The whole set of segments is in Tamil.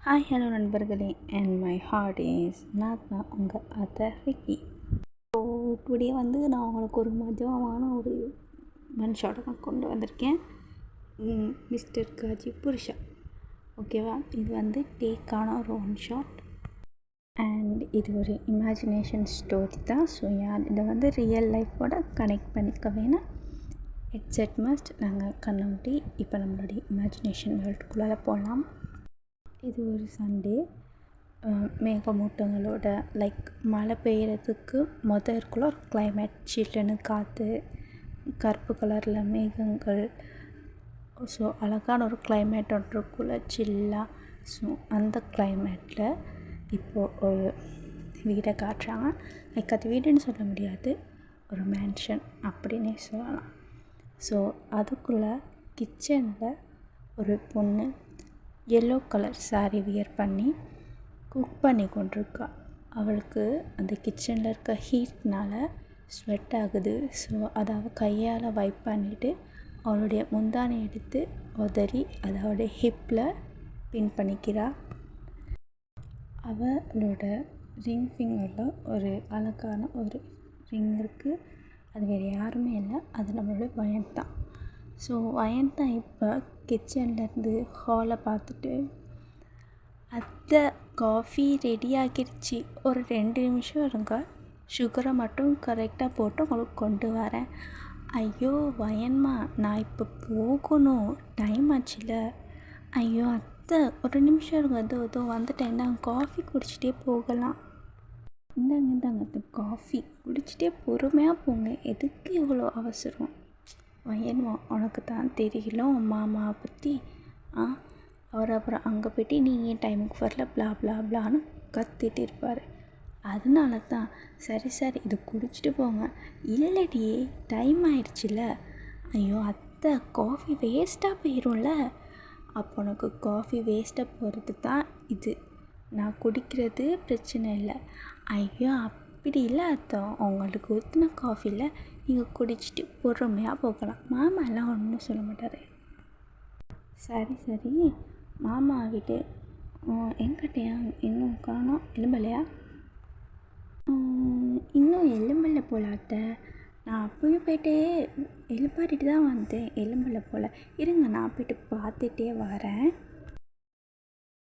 ஹாய் ஹலோ நண்பர்களே, அண்ட் மை ஹார்ட் இஸ் நான் தான் உங்கள் அத்தை ரிக்கி. ஸோ டுடே நான் உங்களுக்கு ஒரு மஜாவான ஒரு ஒன் ஷாட்டை நான் கொண்டு வந்திருக்கேன். மிஸ்டர் காஜி புருஷா, ஓகேவா? இது டேக்கான ஒரு ஒன் ஷாட் அண்ட் இது ஒரு இமேஜினேஷன் ஸ்டோரி தான். ஸோ இதை ரியல் லைஃபோட கனெக்ட் பண்ணிக்க வேணாம். It's must. நாங்கள் கண்ணாட்டி இப்போ நம்மளுடைய இமேஜினேஷன் வேர்ல்டுக்குள்ளே போகலாம். இது ஒரு சண்டே. மேகமூட்டங்களோட மழை பெய்யறதுக்கு இருக்குள்ள ஒரு கிளைமேட், சில்லுன்னு காற்று, கருப்பு கலரில் மேகங்கள். ஸோ அழகான ஒரு கிளைமேட் ஒன்றுக்குள்ள சில்லாக. ஸோ அந்த கிளைமேட்டில் இப்போது ஒரு வீடை காட்டுறாங்க. அது வீடுன்னு சொல்ல முடியாது, ஒரு மேன்ஷன் அப்படின்னே சொல்லலாம். ஸோ அதுக்குள்ளே கிச்சனில் ஒரு பொண்ணு எல்லோ கலர் சாரீ வியர் பண்ணி குக் பண்ணி கொண்டிருக்கா. அவளுக்கு அந்த கிச்சனில் இருக்க ஹீட்னால் ஸ்வெட் ஆகுது. ஸோ அதை அவள் கையால் வைப் பண்ணிவிட்டு அவளுடைய முந்தானை எடுத்து உதறி அவளுடைய ஹிப்பில் பின் பண்ணிக்கிறா. அவளோட ரிங் ஃபிங்கரில் ஒரு அழகான ஒரு ரிங் இருக்குது. அது வேறு யாருமே இல்லை, அது நம்மளோட வயன் தான். ஸோ வயன் தான் இப்போ கிச்சன்லேருந்து ஹாலை பார்த்துட்டு, அத்தை காஃபி ரெடி ஆகிடுச்சு, ஒரு 2 நிமிஷம் இருங்க, சுகரை மட்டும் கரெக்டாக போட்டு உங்களுக்கு கொண்டு வரேன். ஐயோ வயன்மா, நான் இப்போ போகணும், டைம் ஆச்சுல. ஐயோ அத்தை ஒரு நிமிஷம் இருங்க, இதோ வந்துட்டேன், நாங்கள் காஃபி குடிச்சிட்டே போகலாம். இந்தாங்க காஃபி குடிச்சிட்டே பொறுமையாக போங்க, எதுக்கு இவ்வளோ அவசரம்? வயன்மா, உனக்கு தான் தெரியல உன் மாமாவை பற்றி. அவர் அப்புறம் அங்கே போய்ட்டு நீ ஏன் டைமுக்கு வரல ப்ளா ப்ளா ப்ளான்னு கத்திட்டு இருப்பார். அதனால தான் சரி இது குடிச்சிட்டு போங்க. இல்லடியே, டைம் ஆயிடுச்சுல. ஐயோ அத்தை, காஃபி வேஸ்ட்டாக போயிடும்ல. அப்போ உனக்கு காஃபி வேஸ்ட்டாக போகிறது தான் இது, நான் குடிக்கிறது பிரச்சனை இல்லை. ஐயோ அப்படி இல்லை அத்தை, உங்களுக்கு ஊற்றின காஃபியில் நீங்கள் குடிச்சிட்டு பொறுமையாக போகலாம், மாமா எல்லாம் ஒன்றும் சொல்ல மாட்டார். சரி மாமா விட்டு எங்கிட்டையா இன்னும் காணோம், எலும்பலையா? இன்னும் எலும்பலை போல அத்தை, நான் அப்போயும் போய்ட்டு எலும்பாட்டிட்டு தான் வந்தேன், எலும்பலை போல். இருங்க நான் போய்ட்டு பார்த்துட்டே வரேன்.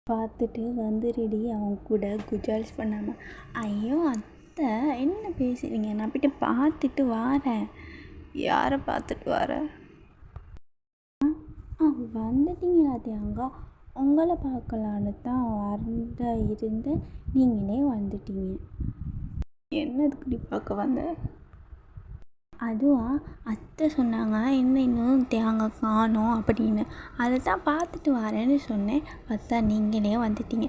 பார்த்துட்டு வந்துடுடி அவங்க கூட குஜால்ஸ் பண்ணாமல். ஐயோ அத்தை என்ன பேசுகிறீங்க, நான் போய்ட்டு பார்த்துட்டு வரேன். யாரை பார்த்துட்டு வர? வந்துட்டீங்களா தேங்க, உங்களை பார்க்கலான்னு தான் இருந்தேன், நீங்களே வந்துட்டீங்க. என்னதுக்குடி பார்க்க வந்த? அதுவா, அத்தை சொன்னாங்க இன்னும் தேங்காய் காணோம் அப்படின்னு, அதை தான் பார்த்துட்டு வரேன்னு சொன்னேன். பார்த்தா நீங்களே வந்துட்டீங்க.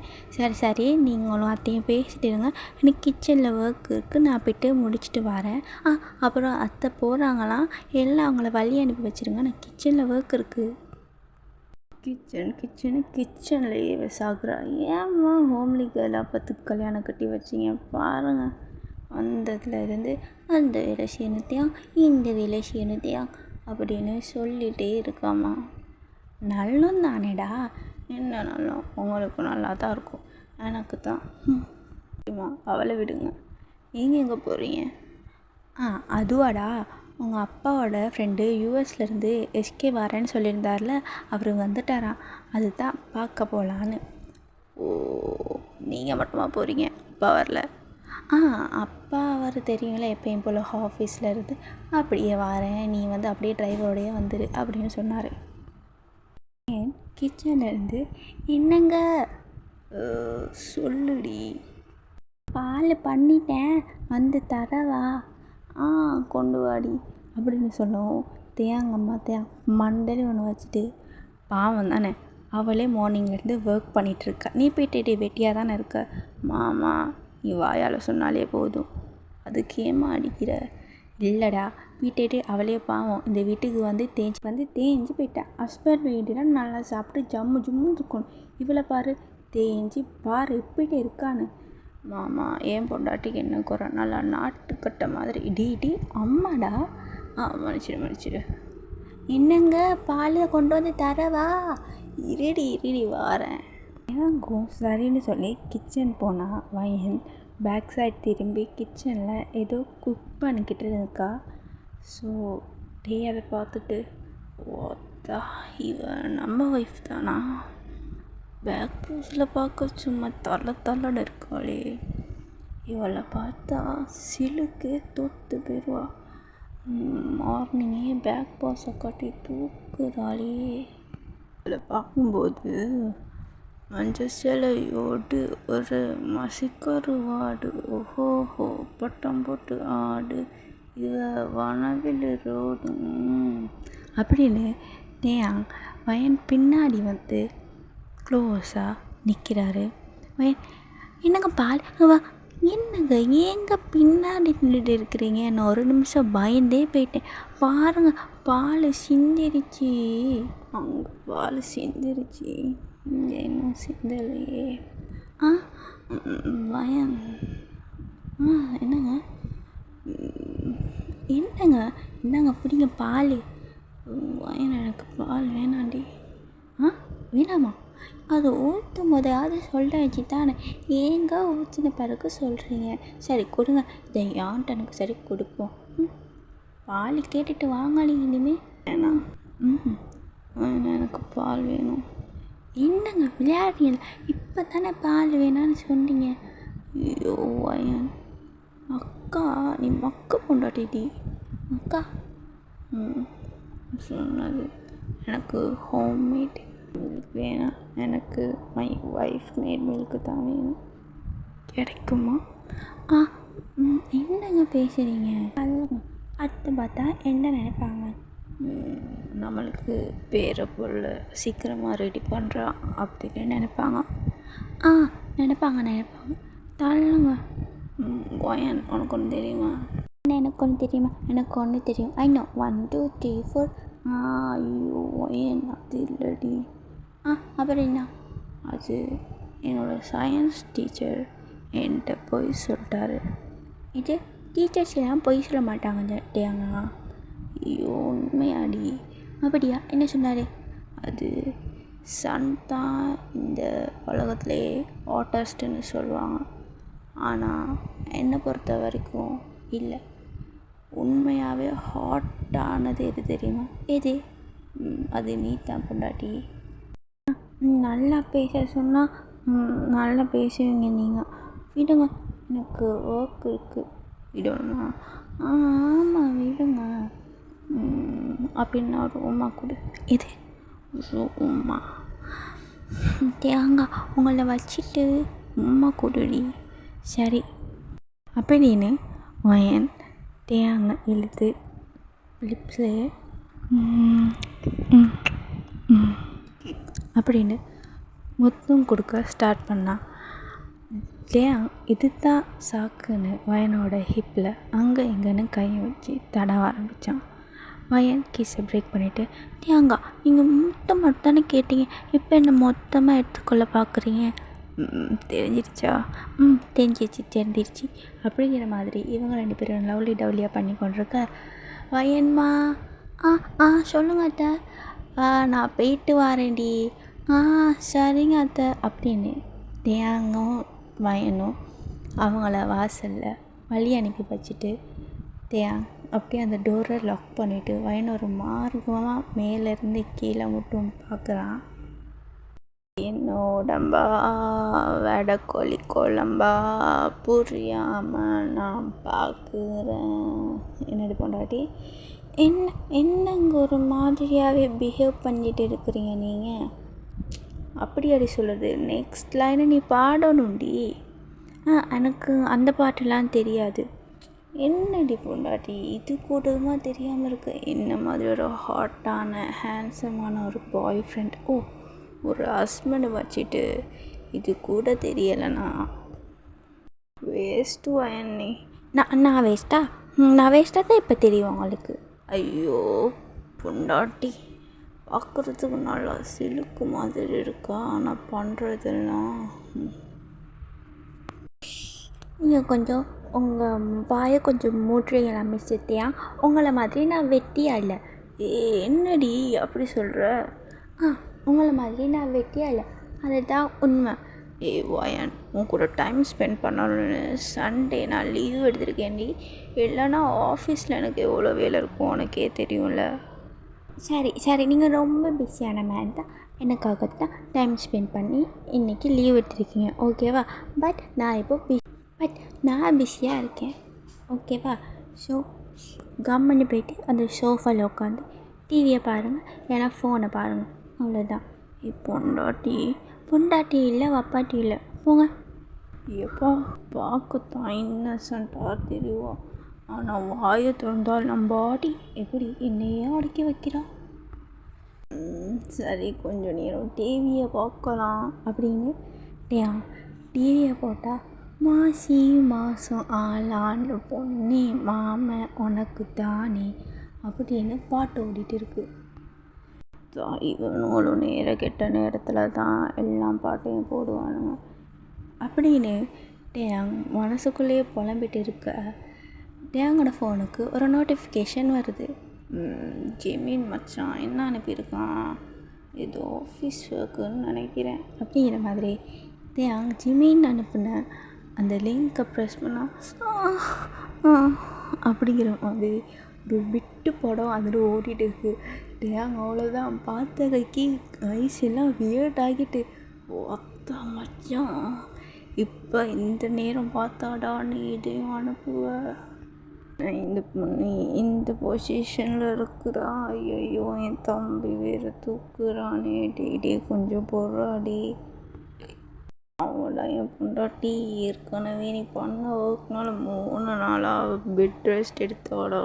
சரி நீங்களும் அத்தையும் பேசிட்டு இருங்க, எனக்கு கிச்சனில் ஒர்க் இருக்குது, நான் போய்ட்டு முடிச்சுட்டு வரேன். அப்புறம் அத்தை போகிறாங்களாம், எல்லாம் அவங்கள வழி அனுப்பி வச்சுருங்க, நான் கிச்சனில் ஒர்க் இருக்குது. கிச்சன்லேயே சாகுறா. ஏம்மா ஹோம்லி கேர்ளாக பார்த்து கல்யாணம் கட்டி வச்சிங்க பாருங்கள். வந்ததுல இருந்து அந்த வேலை செய்யணுத்தையா இந்த வேலை செய்யணுத்தையா அப்படின்னு சொல்லிகிட்டே இருக்காம்மா. நல்லம் தானேடா, என்ன நல்லம், உங்களுக்கு நல்லா தான் இருக்கும், எனக்கு தான். அவளை விடுங்க. நீங்கள் எங்கே போகிறீங்க? அதுவாடா, உங்கள் அப்பாவோட ஃப்ரெண்டு யூஎஸ்லேருந்து எஸ்கே வரேன்னு சொல்லியிருந்தார்ல, அவர் வந்துட்டாராம், அதுதான் பார்க்க போகலான்னு. ஓ, நீங்கள் மட்டுமா போகிறீங்க, அப்பா வரல? அப்பா அவர் தெரியுங்களே, எப்பயும் போல் ஆஃபீஸில் இருந்து அப்படியே வரேன், நீ அப்படியே டிரைவரோடையே வந்துடு அப்படின்னு சொன்னார். ஏன் கிச்சன்லேருந்து என்னங்க சொல்லுடி, பால் பண்ணிட்டேன் வந்து தரவா? கொண்டு வாடி அப்படின்னு சொன்னோம். தேங்கம்மா மண்டலி ஒன்று வச்சுட்டு, பாவம் தானே, அவளே மார்னிங்லேருந்து ஒர்க் பண்ணிகிட்ருக்கா, நீ போய்ட்டு வெட்டியாக தானே இருக்க. மாமா நீ வாயால் சொன்னாலே போதும், அதுக்கு ஏமா அடிக்கிற? இல்லைடா, வீட்டுட்டு அவளே பாவம் இந்த வீட்டுக்கு தேஞ்சு போயிட்டா. ஹஸ்பண்ட் வீடுனா நல்லா சாப்பிட்டு ஜம்முன்னு இருக்கணும், இவளை பாரு தேஞ்சு பாரு எப்படி இருக்கான்னு. மாமா ஏன் பொண்டாட்டிக்கு என்ன குறை, நல்லா நாட்டுக்கட்டை மாதிரி. இடி அம்மாடா. மன்னிச்சிடு. என்னங்க பால் கொண்டு வந்து தரவா? இருடி வாரேன். ஏங்கும் சரின்னு சொல்லி கிச்சன் போனால் வயன் பேக் சைட் திரும்பி கிச்சனில் ஏதோ குக் பண்ணிக்கிட்டு இருக்கா. ஸோ அதை பார்த்துட்டு ஓத்தா இவன் நம்ம ஒய்ஃப் தானா, பேக் போஸில் பார்க்க சும்மா தள்ளன்னு இருக்காளே, இவளை பார்த்தா சிலுக்கு தூத்து போயிடுவா. மார்னிங்கே பேக் பாஸை காட்டி தூக்குறாளே. இவளை பார்க்கும்போது மஞ்சள் சேலையோடு ஒரு மசிக்கருவாடு, ஓஹோஹோ பட்டம் போட்டு ஆடு, இவ வனவில் ரோடு அப்படின்னு வயன் பின்னாடி வந்து க்ளோஸாக நிற்கிறாரு. வயன் என்னங்க பால் என்னங்க ஏங்க பின்னாடி நின்றுட்டு இருக்கிறீங்க? நான் ஒரு நிமிஷம் பயந்தே போயிட்டேன். பாருங்கள் பால் சிந்திருச்சு, அங்கே பால் சிந்திருச்சு, இங்கே என்ன சிந்தலையே. பயம் என்னங்க என்னங்க பிடிங்க பால். பயம் எனக்கு பால் வேணாண்டி. வேணாமா? அது ஊற்றும் போதையாவது சொல்ல வச்சு தானே, ஏங்க ஊற்றின பிறகு சொல்கிறீங்க. சரி கொடுங்க, இதை யான்ட்டு எனக்கு சரி கொடுப்போம். பால் கேட்டுட்டு வாங்காளி இனிமேல். வேணாம். எனக்கு பால் வேணும். என்னங்க விளையாடுறீங்க? இப்போ தானே பால் வேணான்னு சொன்னீங்க. ஐயோ வயன் அக்கா, நீ மக்க பொண்டாட்டிடி அக்கா. சொன்னது எனக்கு ஹோம்மேட் மில்க் வேணாம், எனக்கு மை ஒய்ஃப் மேட் மில்க்கு தான் வேணும். கிடைக்குமா? என்னங்க பேசுகிறீங்க? அடுத்து பார்த்தா என்ன நினைப்பாங்க? நம்மளுக்கு பேர பொருள் சீக்கிரமாக ரெடி பண்ணுறான் அப்படின்னு நினைப்பாங்க. நினைப்பாங்க. தள்ளுங்க. ஒயன் உனக்கு ஒன்று தெரியுமா? எனக்கு ஒன்று தெரியுமா? எனக்கு ஒன்று தெரியும். I know 1 2 3 4. ஐயோ ஒயன் அது இல்லடி. அப்புறம் என்ன? அது என்னோடய சயின்ஸ் டீச்சர் என்கிட்ட பொய் சொல்லிட்டாரு. இது டீச்சர்ஸ் எல்லாம் பொய் சொல்ல மாட்டாங்க டேங்க. ஐயோ உண்மையாடி? அப்படியா? என்ன சொன்னார்? அது சன் தான் இந்த உலகத்திலே ஹாட்டஸ்ட்டுன்னு சொல்லுவாங்க. ஆனால் என்னை பொறுத்த வரைக்கும் இல்லை. உண்மையாகவே ஹாட்டானது எது தெரியுமா? எது? அது நீ தான் பொண்டாட்டி. நல்லா பேச சொன்னால் நல்லா பேசுவீங்க நீங்கள். விடுங்க, எனக்கு ஒர்க் இருக்குது. விடணுமா? ஆமாம் விடுங்க. அப்படின்னா ஒரு உமா கொடு. இது உமா தேங்காய் உங்களை வச்சுட்டு உமா கொடுடி. சரி அப்படின்னு வயன் தேங்காய் இழுத்து லிப்ஸில் அப்படின்னு முத்தம் கொடுக்க ஸ்டார்ட் பண்ணான். இது தான் சாக்குன்னு வயனோட ஹிப்பில் அங்கே இங்கேன்னு கையை வச்சு தடவ ஆரம்பித்தான். வயன் கீஸை பிரேக் பண்ணிவிட்டு, தேங்கா நீங்கள் மொத்தமாக தானே கேட்டீங்க, இப்போ என்ன மொத்தமாக எடுத்துக்கொள்ள பார்க்குறீங்க? தெரிஞ்சிருச்சா? தெரிஞ்சிருச்சு அப்படிங்கிற மாதிரி இவங்க 2 பேரும் லவ்லி டவுலியாக பண்ணி கொண்டிருக்க, வயன்மா சொல்லுங்க அத்தை. நான் போயிட்டு வரேன்டி. சரிங்க அத்தை அப்படின்னு தேங்கும் வயனும் அவங்கள வாசலில் வழி அனுப்பி வச்சுட்டு அப்படியே அந்த டோரை லாக் பண்ணிவிட்டு வயன் ஒரு மார்க்கமாக மேலேருந்து கீழே மட்டும் பார்க்குறான். என்னோடம்பா வடக்கோழி குழம்பா புரியாமல் நான் பார்க்குறேன். என்னடி பொண்டாட்டி? என்னங்க ஒரு மாதிரியாகவே பிஹேவ் பண்ணிட்டு இருக்கிறீங்க நீங்கள்? அப்படி சொல்லுது. நெக்ஸ்ட் லைனை நீ பாடணும்டி. எனக்கு அந்த பாட்டெல்லாம் தெரியாது. என்னடி பொண்டாட்டி இது கூடமா தெரியாமல் இருக்கு? என்ன மாதிரி ஒரு ஹாட்டான ஹேண்ட்ஸமான ஒரு பாய் ஃப்ரெண்ட், ஒரு ஹஸ்பண்டை வச்சுட்டு இது கூட தெரியலைண்ணா வேஸ்ட்டு வயன்னி. நான் வேஸ்ட்டா? நான் வேஸ்ட்டாக தான் இப்போ தெரியும் உங்களுக்கு. ஐயோ பொண்டாட்டி பார்க்குறதுக்கு நல்லா சிலுக்கு மாதிரி இருக்கா, ஆனால் பண்ணுறதெல்லாம். நீங்கள் கொஞ்சம் உங்கள் வாயை கொஞ்சம் மூட்டுறீங்களா மிஸ்டர் தியா? உங்களை மாதிரி நான் வெட்டியா இல்லை. என்னடி அப்படி சொல்கிற? உங்களை மாதிரி நான் வெட்டியா இல்லை. அதுதான் உண்மை. வயன் உன் கூட டைம் ஸ்பெண்ட் பண்ணணும்னு சண்டே நான் லீவ் எடுத்திருக்கேன்டி. இல்லைன்னா ஆஃபீஸில் எனக்கு எவ்வளோ வேலை இருக்கும் உனக்கே தெரியும்ல. சரி சரி, நீங்கள் ரொம்ப பிஸியான மேன் தான், எனக்காகத்தான் டைம் ஸ்பெண்ட் பண்ணி இன்றைக்கி லீவ் எடுத்திருக்கீங்க, ஓகேவா? பட் நான் பிஸியாக இருக்கேன், ஓகேவா? ஸோ கம்மன்னு போயிட்டு அந்த சோஃபாவில் உட்காந்து டிவியை பாருங்கள், இல்லைனா ஃபோனை பாருங்கள், அவ்வளோதான். பொண்டாட்டி இல்லை, வப்பாட்டி இல்லை, போங்க. எப்போ பார்க்கத்தான் இன்னசென்ட்டாக தெரியும், ஆனால் வாயை திறந்தால் நம்ம பாடி எப்படி என்னையே அடக்கி வைக்கிறா. சரி, கொஞ்சம் நேரம் டிவியை பார்க்கலாம் அப்படின்னு டிவியை போட்டால் மாசி மாதம் ஆளாண்டு பொண்ணே மாமன் உனக்கு தானே அப்படின்னு பாட்டு ஓடிட்டு இருக்கு. இவனும் நேர கெட்ட நேரத்தில் தான் எல்லாம் பாட்டையும் போடுவானுங்க அப்படின்னு மனசுக்குள்ளேயே புலம்பிட்டு இருக்க டேங்கோட ஃபோனுக்கு ஒரு நோட்டிஃபிகேஷன் வருது. ஜெமீன் மச்சான் என்ன அனுப்பியிருக்கான், ஏதோ ஆஃபீஸ் ஒர்க்குன்னு நினைக்கிறேன் அப்படிங்கிற மாதிரி ஜிமீன் அனுப்பின அந்த லிங்கை ப்ரெஸ் பண்ணால் அப்படிங்கிற மாதிரி ஒரு விட்டு படம் அதில் ஓடிட்டு இருக்கு. அவ்வளோதான், பார்த்த கைக்கு ஐஸ் எல்லாம் வியர்ட் ஆகிட்டு, அத்தா மச்சான் இப்போ இந்த நேரம் பார்த்தாடா நீ இதையும் அனுப்புவ, இந்த பொசிஷனில் இருக்கிறா, ஐயோ என் தம்பி வேறு தூக்குறானே, டே கொஞ்சம் பொறாடி. அவங்கள என் பொண்டாட்டி ஏற்கனவே நீ பண்ண ஒர்க்னால 3 நாளாக பெட் ரெஸ்ட் எடுத்தாடா,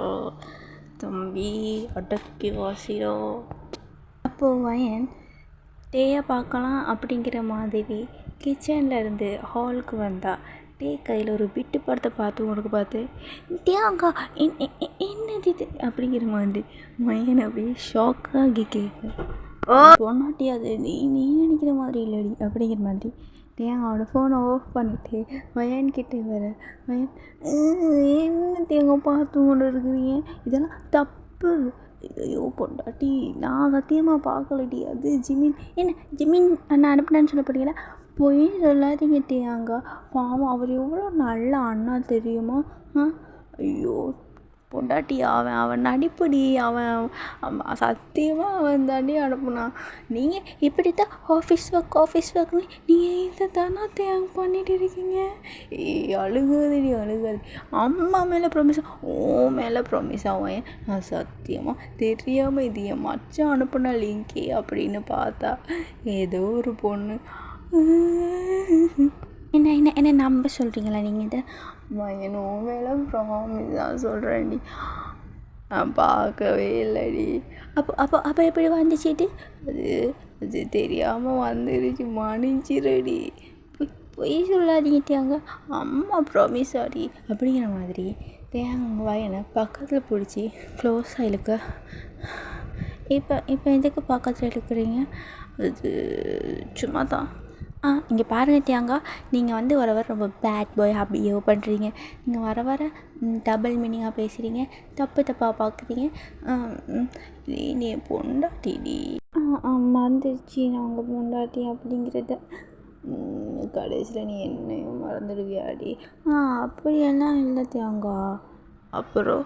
தம்பி அடக்கி வாசிடா. அப்போது வயன் டேயை பார்க்கலாம் அப்படிங்கிற மாதிரி கிச்சனில் இருந்து ஹாலுக்கு வந்தா. டே கையில் ஒரு பிட்டு படத்தை பார்த்து டேங்கா என்னது இது அப்படிங்கிற மாதிரி வயன் அப்படியே ஷாக்காகி கேட்க, பொண்ணாட்டி அது நீ நினைக்கிற மாதிரி இல்லடி அப்படிங்கிற மாதிரி தேங்காவோட ஃபோனை ஆஃப் பண்ணிவிட்டு வயன்கிட்ட வர, வயன் என்ன தேங்காய் பார்த்து கொண்டு இருக்கிறீங்க, இதெல்லாம் தப்பு. ஐயோ பொண்டாட்டி நான் சத்தியமாக பார்க்கலடி, அது ஜிமின் அண்ணா அனுப்புனேன்னு சொல்லப்படுகிறேன், போய் சொல்லாதீங்க தேங்கா, பாவம் அவர் எவ்வளோ நல்ல அண்ணா தெரியுமா. ஐயோ பொண்டாட்டி அவன் நடிப்புடி, அவன் சத்தியமாக அவன் தாண்டி அனுப்புனான். நீங்கள் இப்படி தான் ஆஃபீஸ் ஒர்க்னு நீங்கள் இதை தானே தேங்க பண்ணிட்டு இருக்கீங்க. அழுகாது அம்மா மேலே ப்ராமிஸா, ஓ மேலே ப்ராமிஸ் ஆவேன், நான் சத்தியமாக தெரியாமல் இது என் மச்சான் அனுப்புனா லிங்கே அப்படின்னு பார்த்தா ஏதோ ஒரு பொண்ணு. என்ன நம்ப சொல்கிறீங்களா நீங்கள்? இதை மயனோ மேலே ப்ராமிஸ் தான் சொல்கிறேன்டி, நான் பார்க்கவே இல்லைடி. அப்போ எப்படி வந்துச்சுட்டு, அது தெரியாமல் வந்துருச்சு, மன்னிச்சிரடி, பொய் சொல்லாதீங்க தேங்க, அம்மா ப்ராமிஸ் ஆடி அப்படிங்கிற மாதிரி தேங்க வயனை பக்கத்தில் பிடிச்சி க்ளோஸாக இழுக்க. இப்போ எதுக்கு பக்கத்தில் இழுக்கிறீங்க, அது சும்மா தான். இங்கே பாருங்கள் தேங்கா, நீங்கள் வர வர ரொம்ப பேட் பாய் பிஹேவ் பண்ணுறீங்க, நீங்கள் வர டபுள் மீனிங்காக பேசுகிறீங்க, தப்பாக பார்க்குறீங்க. நீ பொண்டாட்டிடி, மறந்துடுச்சு நான் உங்கள் பொண்டாட்டி அப்படிங்கிறத, கடைசியில் நீ என்னையும் மறந்துடுவியாடி. அப்படியெல்லாம் இல்லை தேங்கா. அப்புறம்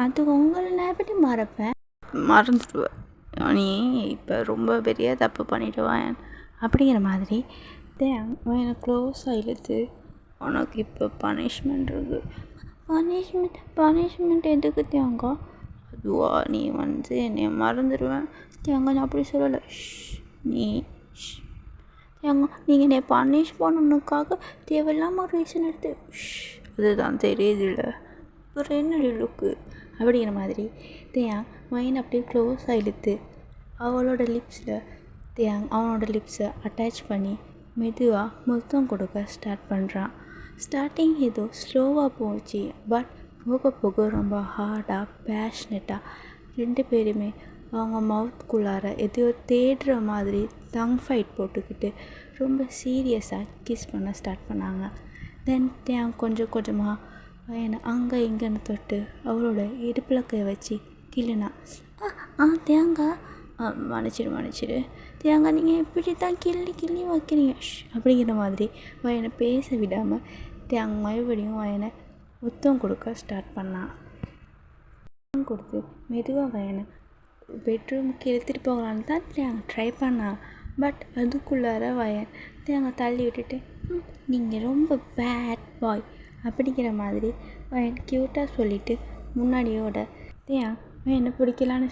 அது உங்களை நான் எப்படி மறந்துடுவேன், நீ இப்போ ரொம்ப பெரிய தப்பு பண்ணிடுவேன் அப்படிங்கிற மாதிரி எனக்கு க்ளோஸாக இழுத்து, உனக்கு இப்போ பனிஷ்மெண்ட் இருக்குது. பனிஷ்மெண்ட் எதுக்கு தேங்கா? அதுவா, நீ என்னை மறந்துடுவேன் தேங்கா, நான் அப்படி சொல்லலை. தேங்கா, நீங்கள் என்னை பனிஷ் பண்ணணுக்காக தேவையில்லாமல் ஒரு ரீசன் எடுத்து, அதுதான் தெரியுது இல்லை, அப்புறம் என்னடி லுக்கு அப்படிங்கிற மாதிரி மைன் அப்படியே க்ளோஸாக இழுத்து அவனோட லிப்ஸை அட்டாச் பண்ணி மெதுவாக முத்தம் கொடுக்க ஸ்டார்ட் பண்ணுறான். ஸ்டார்டிங் ஏதோ ஸ்லோவாக போச்சு, பட் போக போக ரொம்ப ஹார்டாக பேஷ்னட்டாக 2 பேருமே அவங்க மவுத்துக்குள்ளார எதையோ தேடுற மாதிரி டங் ஃபைட் போட்டுக்கிட்டு ரொம்ப சீரியஸாக கிஸ் பண்ண ஸ்டார்ட் பண்ணாங்க. தென் கொஞ்சம் கொஞ்சமாக என்னை அங்கே இங்கேன்னு தொட்டு அவளோட இடுப்பில் கை வச்சு கிள்ளுனா. தேங்காய் மன்னிச்சிடு தேங்காய் நீங்கள் இப்படி தான் கிள்ளி கிள்ளி வைக்கிறீங்க அப்படிங்கிற மாதிரி வயனை பேச விடாமல் தேங்காய் மறுபடியும் வயனை முத்தம் கொடுக்க ஸ்டார்ட் பண்ணான். கொடுத்து மெதுவாக வயனை பெட்ரூமுக்கு எடுத்துகிட்டு போகலான்னு தான் தேங்காய் ட்ரை பண்ணான். பட் அதுக்குள்ளார வயன் தேங்காய் தள்ளி விட்டுட்டு நீங்கள் ரொம்ப பேட் பாய் அப்படிங்கிற மாதிரி வயன் க்யூட்டாக சொல்லிவிட்டு முன்னாடியோட வயனை பிடிக்கலான்னு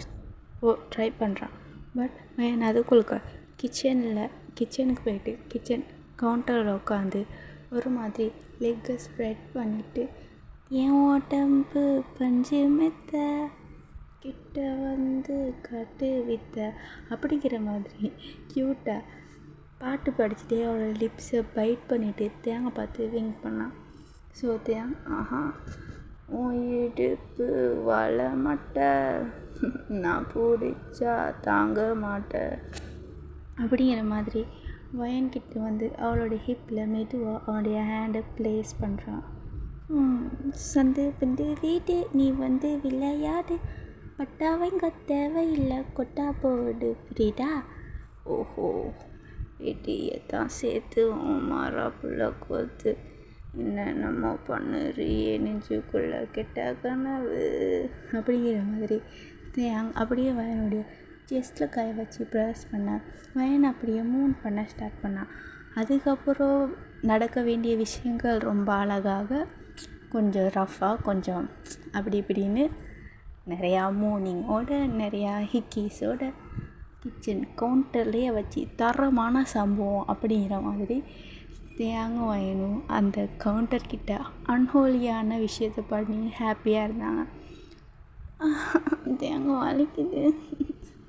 ட்ரை பண்ணுறான். பட் வயன் அதுக்குள்ள கிச்சனுக்கு போயிட்டு கிச்சன் கவுண்டரில் உட்காந்து ஒரு மாதிரி லெக்கை ஸ்ப்ரெட் பண்ணிவிட்டு என் உடம்பு பஞ்சு மெத்த கிட்ட வந்து கட்டு வித்த அப்படிங்கிற மாதிரி க்யூட்டாக பாட்டு படிச்சுட்டே அவளோட லிப்ஸை பைட் பண்ணிவிட்டு தேங்காய் பார்த்து விங்க் பண்ணான். ஸோ ஆஹா உன் இடுப்பு வள மாட்டேன் நான் பிடிச்சா தாங்க மாட்டேன் அப்படிங்கிற மாதிரி வயன்கிட்ட வந்து அவளோட ஹிப்பில் மெதுவாக அவனுடைய ஹேண்டை ப்ளேஸ் பண்ணுறான். சந்து வந்து வீடு நீ வந்து விளையாடு பட்டாவைங்க தேவையில்லை கொட்டா போடு புரியுதா. ஓஹோ இடியை தான் சேர்த்து மாறா புள்ள கோத்து என்னென்னமோ பண்ணுறியே நெஞ்சுக்குள்ளே கெட்ட கனவு அப்படிங்கிற மாதிரி அப்படியே வயனுடைய செஸ்ட்டில் கை வச்சு ப்ரெஸ் பண்ண வயன் அப்படியே மூவ் பண்ண ஸ்டார்ட் பண்ணான். அதுக்கப்புறம் நடக்க வேண்டிய விஷயங்கள் ரொம்ப அழகாக கொஞ்சம் ரஃப்பாக கொஞ்சம் அப்படி இப்படின்னு நிறையா மூனிங்கோட நிறையா ஹிக்கீஸோட கிச்சன் கவுண்டர்லேயே வச்சு தரமான சம்பவம் அப்படிங்கிற மாதிரி தேங்காய் வயனும் அந்த கவுண்டர்கிட்ட அன்ஹோலியான விஷயத்தை பண்ணி ஹாப்பியாக இருந்தாங்க. தேங்காய் வலிக்குது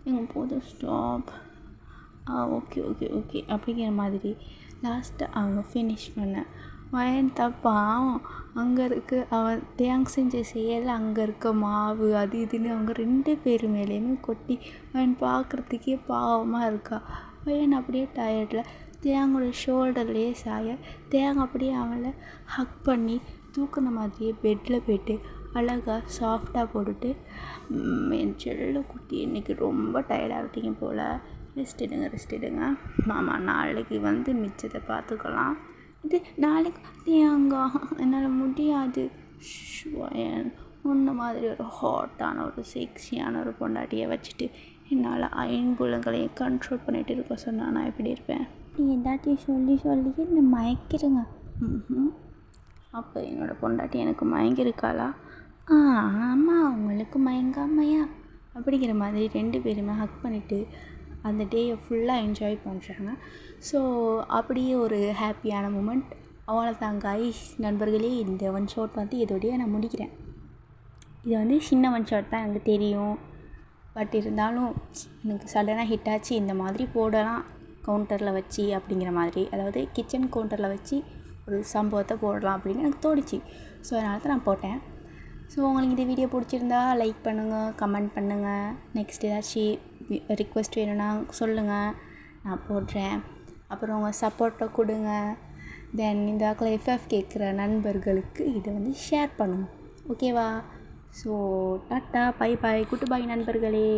எங்கள் போதும் ஸ்டாப் ஓகே ஓகே ஓகே அப்படிங்கிற மாதிரி லாஸ்ட்டாக அவங்க ஃபினிஷ் பண்ண வயன் தப்பான் அங்கே இருக்குது அவன் தேங்காய் செஞ்ச செயல் அங்கே இருக்க மாவு அது இதுன்னு அவங்க 2 பேர் மேலேயுமே கொட்டி வயன் பார்க்குறதுக்கே பாவமாக இருக்கா. வயன் அப்படியே டயர்டில் தேங்காயோட ஷோல்டர்லேயே சாய தேங்காய் அப்படியே அவளை ஹக் பண்ணி தூக்குன மாதிரியே பெட்டில் போய்ட்டு அழகாக சாஃப்டாக போட்டுட்டு என் செல்ல குட்டி இன்றைக்கி ரொம்ப டயர்டாகிட்டீங்க போல் ரெஸ்ட் எடுங்க மாமா நாளைக்கு வந்து மிச்சத்தை பார்த்துக்கலாம். இது நாளைக்கு தேங்காய் என்னால் முடியாது. வயன் உன்ன மாதிரி ஒரு ஹாட்டான ஒரு செக்ஸியான ஒரு பொண்டாட்டியை வச்சுட்டு என்னால் ஐம்புலங்களையும் கண்ட்ரோல் பண்ணிகிட்டு இருக்க சொன்னால் நான் எப்படி இருப்பேன். நீ எல்லாத்தையும் சொல்லி என்னை மயக்கிடுங்க. அப்போ என்னோடய பொண்டாட்டி எனக்கு மயங்கிருக்காளா? ஆமாம் அவங்களுக்கு மயங்காமையா அப்படிங்கிற மாதிரி 2 பேருமே ஹக் பண்ணிவிட்டு அந்த டேயை ஃபுல்லாக என்ஜாய் பண்ணுறாங்க. ஸோ அப்படியே ஒரு ஹாப்பியான மூமெண்ட். அவளை தான் கைஸ் நண்பர்களே, இந்த ஒன் ஷாட் வந்து இதோடய நான் முடிக்கிறேன். இது வந்து சின்ன ஒன் ஷாட் தான் எனக்கு தெரியும். பட் இருந்தாலும் எனக்கு சடனாக ஹிட் ஆச்சு. இந்த மாதிரி போடலாம் கவுண்டரில் வச்சு அப்படிங்கிற மாதிரி, அதாவது கிச்சன் கவுண்டரில் வச்சு ஒரு சம்பவத்தை போடலாம் அப்படின்னு எனக்கு தோணுச்சு. ஸோ அதனால தான் நான் போட்டேன். ஸோ உங்களுக்கு இந்த வீடியோ பிடிச்சிருந்தா லைக் பண்ணுங்கள், கமெண்ட் பண்ணுங்கள். நெக்ஸ்ட் ஏதாச்சும் ரிக்வெஸ்ட் வேணும்னா சொல்லுங்கள், நான் போடுறேன். அப்புறம் உங்கள் சப்போர்ட்டை கொடுங்க. தென் இந்த FF கேட்குற நண்பர்களுக்கு இதை வந்து ஷேர் பண்ணுங்கள். ஓகேவா? So tata bye bye good bye நண்பர்களே.